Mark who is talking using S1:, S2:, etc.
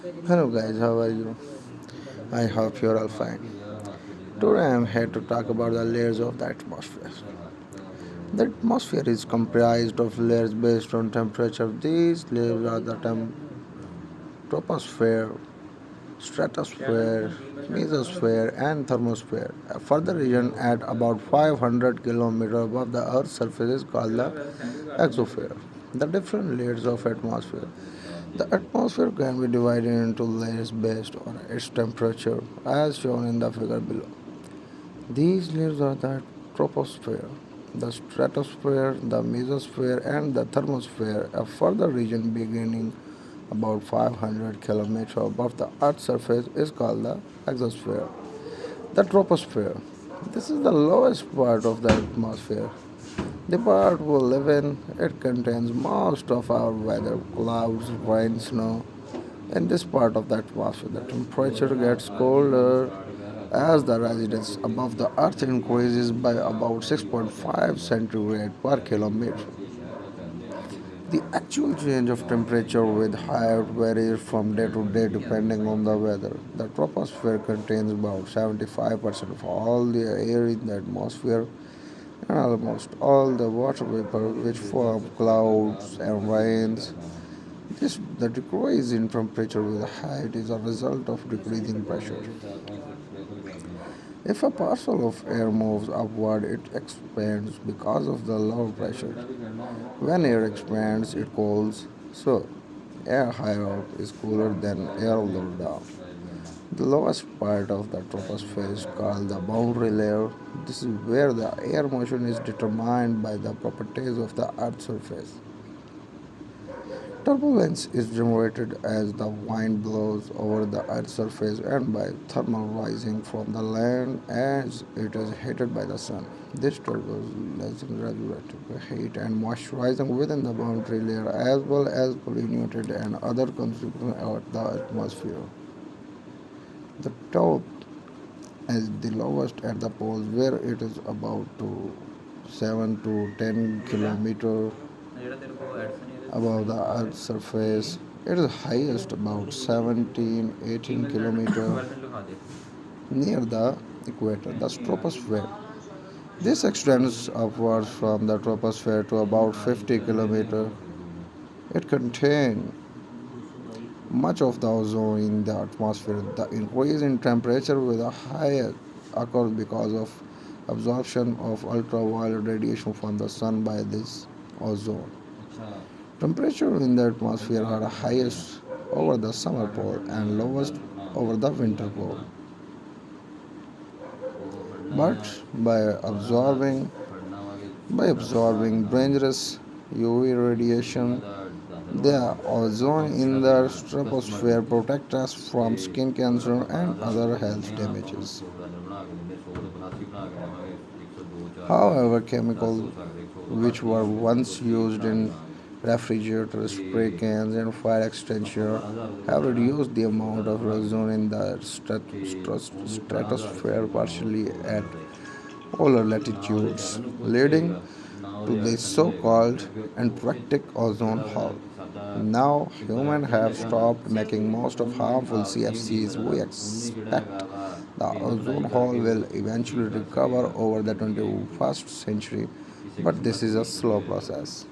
S1: Hello guys, how are you? I hope you're all fine. Today I am here to talk about the layers of the atmosphere. The atmosphere is comprised of layers based on temperature. These layers are the troposphere, stratosphere, mesosphere, and thermosphere. A further region at about 500 kilometers above the Earth's surface is called the exosphere. The different layers of atmosphere. The atmosphere can be divided into layers based on its temperature, as shown in the figure below. These layers are the troposphere, the stratosphere, the mesosphere, and the thermosphere, a further region beginning about 500 kilometers above the Earth's surface is called the exosphere. The troposphere. This is the lowest part of the atmosphere. The part we live in, it contains most of our weather, clouds, rain, snow. In this part of the atmosphere, the temperature gets colder as the residence above the earth increases by about 6.5 centigrade per kilometer. The actual change of temperature with height varies from day to day depending on the weather. The troposphere contains about 75% of all the air in the atmosphere and almost all the water vapor which form clouds and rains. The decrease in temperature with height is a result of decreasing pressure. If a parcel of air moves upward, it expands because of the lower pressure. When air expands, it cools. So, air higher up is cooler than air lower down. The lowest part of the troposphere is called the boundary layer. This is where the air motion is determined by the properties of the Earth's surface. Turbulence is generated as the wind blows over the Earth's surface and by thermal rising from the land as it is heated by the sun. This turbulence regulates heat and moisturizing within the boundary layer as well as polluted and other constituents of the atmosphere. The top is the lowest at the poles where it is about 7 to 10 kilometers above the Earth's surface. It is highest about 17-18 kilometers near the equator, the troposphere. This extends upwards from the troposphere to about 50 kilometers. It contains much of the ozone in the atmosphere. The increase in temperature with a higher occurs because of absorption of ultraviolet radiation from the sun by this ozone. Temperature in the atmosphere are highest over the summer pole and lowest over the winter pole. But by absorbing dangerous UV radiation, the ozone in the troposphere protects us from skin cancer and other health damages. However, chemicals which were once used in refrigerators, spray cans, and fire extinguishers have reduced the amount of ozone in the stratosphere partially at polar latitudes, leading to the so-called Antarctic ozone hole. Now, humans have stopped making most of harmful CFCs. We expect the ozone hole will eventually recover over the 21st century, but this is a slow process.